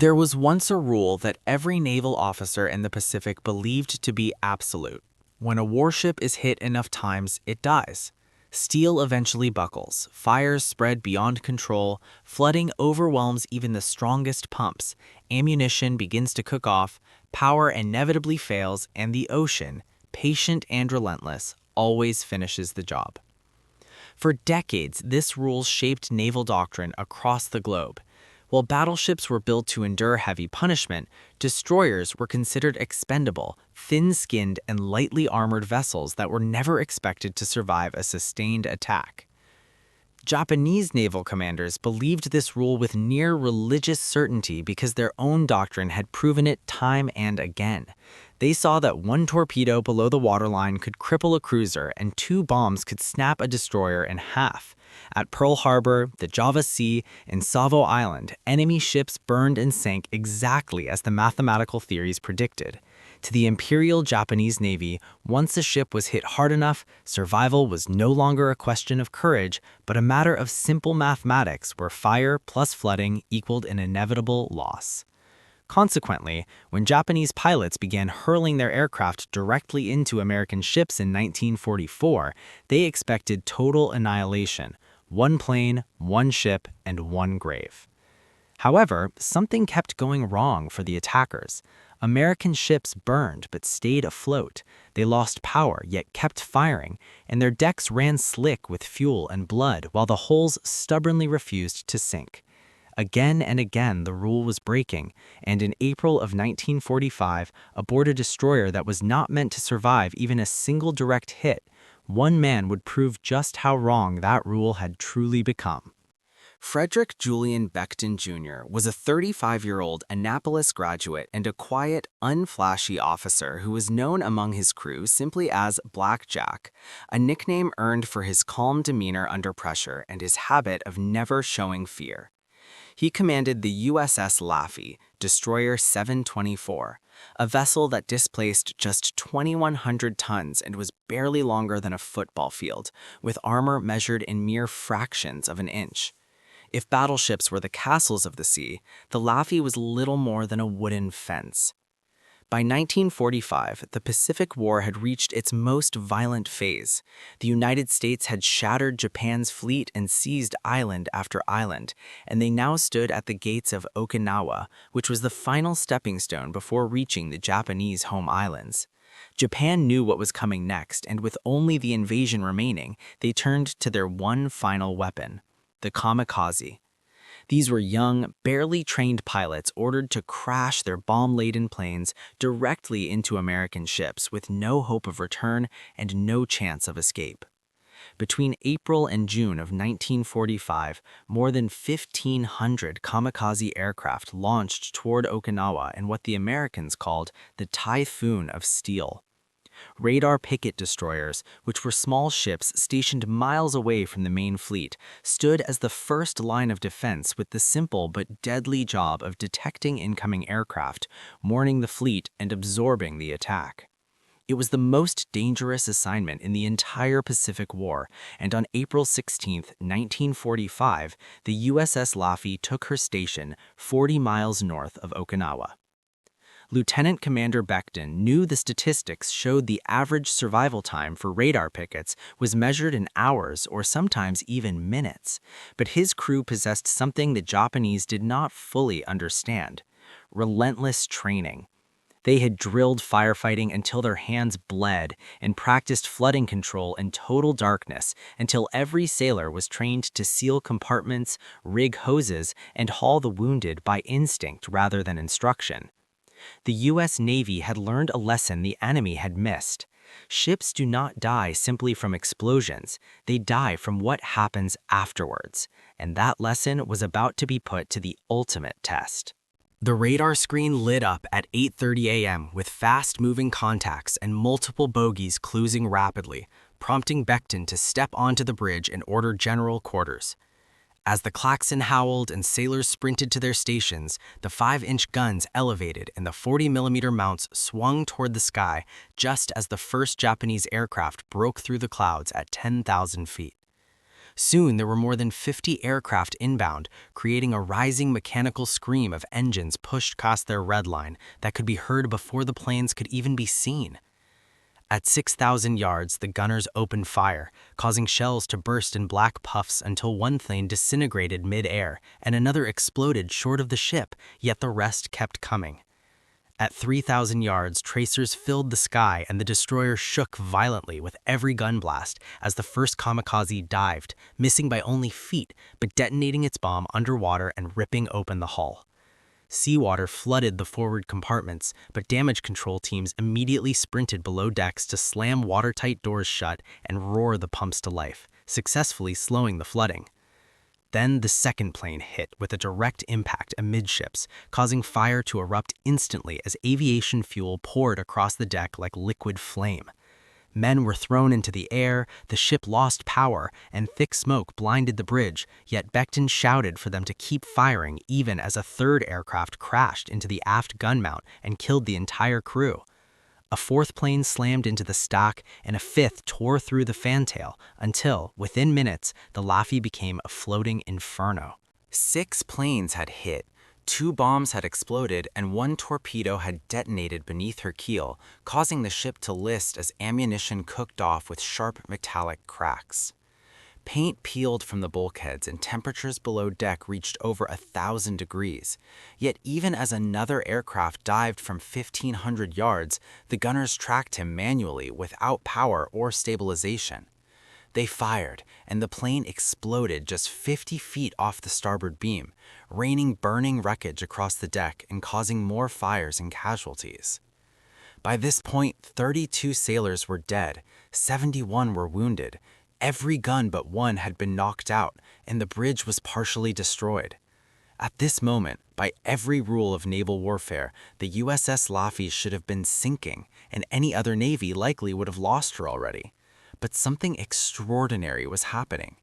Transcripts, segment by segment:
There was once a rule that every naval officer in the Pacific believed to be absolute. When a warship is hit enough times, it dies. Steel eventually buckles, fires spread beyond control, flooding overwhelms even the strongest pumps, ammunition begins to cook off, power inevitably fails, and the ocean, patient and relentless, always finishes the job. For decades, this rule shaped naval doctrine across the globe. While battleships were built to endure heavy punishment, destroyers were considered expendable, thin-skinned, and lightly armored vessels that were never expected to survive a sustained attack. Japanese naval commanders believed this rule with near religious certainty because their own doctrine had proven it time and again. They saw that one torpedo below the waterline could cripple a cruiser and two bombs could snap a destroyer in half. At Pearl Harbor, the Java Sea, and Savo Island, enemy ships burned and sank exactly as the mathematical theories predicted. To the Imperial Japanese Navy, once a ship was hit hard enough, survival was no longer a question of courage, but a matter of simple mathematics where fire plus flooding equaled an inevitable loss. Consequently, when Japanese pilots began hurling their aircraft directly into American ships in 1944, they expected total annihilation: one plane, one ship, and one grave. However, something kept going wrong for the attackers. American ships burned but stayed afloat. They lost power yet kept firing, and their decks ran slick with fuel and blood while the hulls stubbornly refused to sink. Again and again the rule was breaking, and in April of 1945, aboard a destroyer that was not meant to survive even a single direct hit, one man would prove just how wrong that rule had truly become. Frederick Julian Becton Jr. was a 35-year-old Annapolis graduate and a quiet, unflashy officer who was known among his crew simply as Blackjack, a nickname earned for his calm demeanor under pressure and his habit of never showing fear. He commanded the USS Laffey, Destroyer 724, a vessel that displaced just 2,100 tons and was barely longer than a football field, with armor measured in mere fractions of an inch. If battleships were the castles of the sea, the Laffey was little more than a wooden fence. By 1945, the Pacific War had reached its most violent phase. The United States had shattered Japan's fleet and seized island after island, and they now stood at the gates of Okinawa, which was the final stepping stone before reaching the Japanese home islands. Japan knew what was coming next, and with only the invasion remaining, they turned to their one final weapon: the Kamikaze. These were young, barely trained pilots ordered to crash their bomb-laden planes directly into American ships with no hope of return and no chance of escape. Between April and June of 1945, more than 1,500 kamikaze aircraft launched toward Okinawa in what the Americans called the Typhoon of Steel. Radar picket destroyers, which were small ships stationed miles away from the main fleet, stood as the first line of defense with the simple but deadly job of detecting incoming aircraft, warning the fleet, and absorbing the attack. It was the most dangerous assignment in the entire Pacific War, and on April 16, 1945, the USS Laffey took her station 40 miles north of Okinawa. Lieutenant Commander Becton knew the statistics showed the average survival time for radar pickets was measured in hours or sometimes even minutes, but his crew possessed something the Japanese did not fully understand: relentless training. They had drilled firefighting until their hands bled and practiced flooding control in total darkness until every sailor was trained to seal compartments, rig hoses, and haul the wounded by instinct rather than instruction. The U.S. Navy had learned a lesson the enemy had missed. Ships do not die simply from explosions, they die from what happens afterwards, and that lesson was about to be put to the ultimate test. The radar screen lit up at 8:30 a.m. with fast-moving contacts and multiple bogies closing rapidly, prompting Becton to step onto the bridge and order general quarters. As the klaxon howled and sailors sprinted to their stations, the 5-inch guns elevated and the 40mm mounts swung toward the sky just as the first Japanese aircraft broke through the clouds at 10,000 feet. Soon there were more than 50 aircraft inbound, creating a rising mechanical scream of engines pushed past their red line that could be heard before the planes could even be seen. At 6,000 yards, the gunners opened fire, causing shells to burst in black puffs until one plane disintegrated mid-air and another exploded short of the ship, yet the rest kept coming. At 3,000 yards, tracers filled the sky and the destroyer shook violently with every gun blast as the first Kamikaze dived, missing by only feet, but detonating its bomb underwater and ripping open the hull. Seawater flooded the forward compartments, but damage control teams immediately sprinted below decks to slam watertight doors shut and roar the pumps to life, successfully slowing the flooding. Then the second plane hit with a direct impact amidships, causing fire to erupt instantly as aviation fuel poured across the deck like liquid flame. Men were thrown into the air, the ship lost power, and thick smoke blinded the bridge, yet Becton shouted for them to keep firing even as a third aircraft crashed into the aft gun mount and killed the entire crew. A fourth plane slammed into the stock, and a fifth tore through the fantail until, within minutes, the Laffey became a floating inferno. 6 planes had hit. 2 bombs had exploded and 1 torpedo had detonated beneath her keel, causing the ship to list as ammunition cooked off with sharp metallic cracks. Paint peeled from the bulkheads and temperatures below deck reached over 1,000 degrees. Yet even as another aircraft dived from 1,500 yards, the gunners tracked him manually without power or stabilization. They fired, and the plane exploded just 50 feet off the starboard beam, raining burning wreckage across the deck and causing more fires and casualties. By this point, 32 sailors were dead, 71 were wounded, every gun but one had been knocked out, and the bridge was partially destroyed. At this moment, by every rule of naval warfare, the USS Laffey should have been sinking, and any other navy likely would have lost her already. But something extraordinary was happening.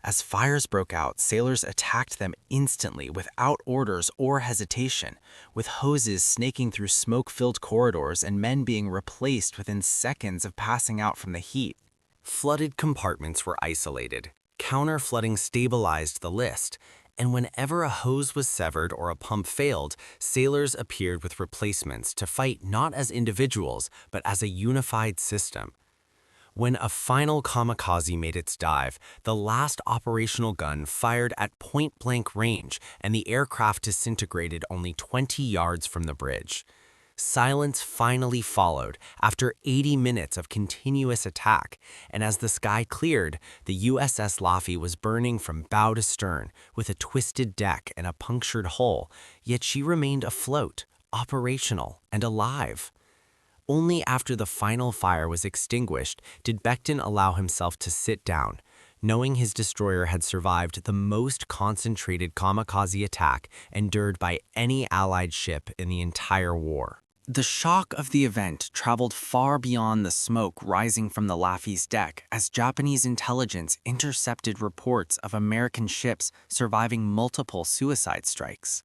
As fires broke out, sailors attacked them instantly without orders or hesitation, with hoses snaking through smoke-filled corridors and men being replaced within seconds of passing out from the heat. Flooded compartments were isolated, counter-flooding stabilized the list, and whenever a hose was severed or a pump failed, sailors appeared with replacements to fight not as individuals, but as a unified system. When a final Kamikaze made its dive, the last operational gun fired at point-blank range and the aircraft disintegrated only 20 yards from the bridge. Silence finally followed after 80 minutes of continuous attack, and as the sky cleared, the USS Laffey was burning from bow to stern with a twisted deck and a punctured hull, yet she remained afloat, operational, and alive. Only after the final fire was extinguished did Becton allow himself to sit down, knowing his destroyer had survived the most concentrated kamikaze attack endured by any Allied ship in the entire war. The shock of the event traveled far beyond the smoke rising from the Laffey's deck as Japanese intelligence intercepted reports of American ships surviving multiple suicide strikes.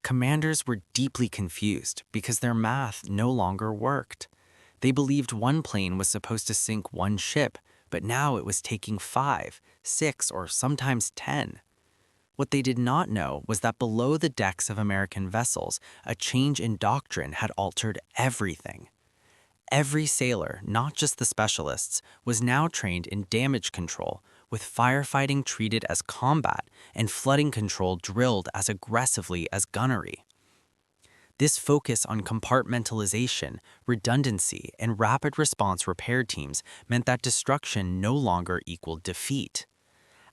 Commanders were deeply confused because their math no longer worked. They believed one plane was supposed to sink one ship, but now it was taking 5, 6, or sometimes 10. What they did not know was that below the decks of American vessels, a change in doctrine had altered everything. Every sailor, not just the specialists, was now trained in damage control, with firefighting treated as combat and flooding control drilled as aggressively as gunnery. This focus on compartmentalization, redundancy, and rapid response repair teams meant that destruction no longer equaled defeat.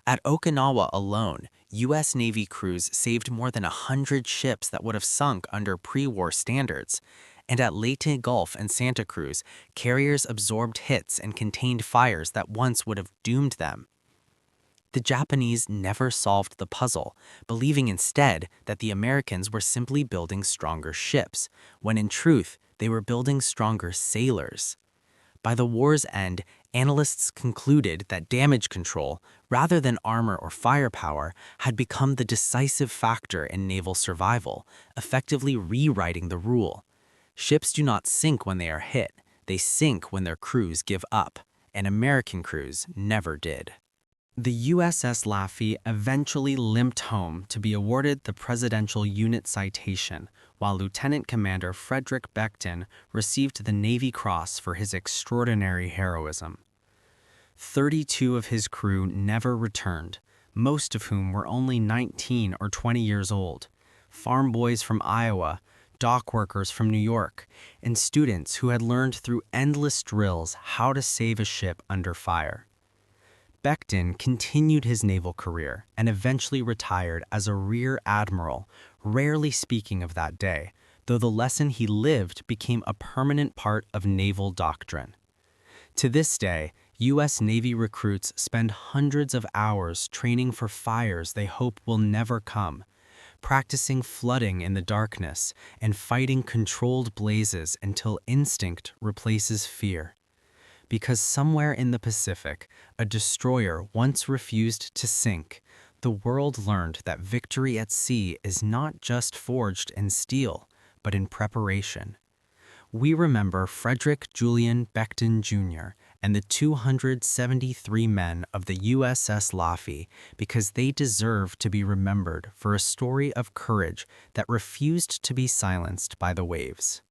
At Okinawa alone, U.S. Navy crews saved more than 100 ships that would have sunk under pre-war standards, and at Leyte Gulf and Santa Cruz, carriers absorbed hits and contained fires that once would have doomed them. The Japanese never solved the puzzle, believing instead that the Americans were simply building stronger ships, when in truth, they were building stronger sailors. By the war's end, analysts concluded that damage control, rather than armor or firepower, had become the decisive factor in naval survival, effectively rewriting the rule. Ships do not sink when they are hit, they sink when their crews give up, and American crews never did. The USS Laffey eventually limped home to be awarded the Presidential Unit Citation, while Lieutenant Commander Frederick Becton received the Navy Cross for his extraordinary heroism. 32 of his crew never returned, most of whom were only 19 or 20 years old. Farm boys from Iowa, dock workers from New York, and students who had learned through endless drills how to save a ship under fire. Becton continued his naval career and eventually retired as a rear admiral, rarely speaking of that day, though the lesson he lived became a permanent part of naval doctrine. To this day, U.S. Navy recruits spend hundreds of hours training for fires they hope will never come, practicing flooding in the darkness and fighting controlled blazes until instinct replaces fear. Because somewhere in the Pacific, a destroyer once refused to sink, the world learned that victory at sea is not just forged in steel, but in preparation. We remember Frederick Julian Becton Jr. and the 273 men of the USS Laffey because they deserve to be remembered for a story of courage that refused to be silenced by the waves.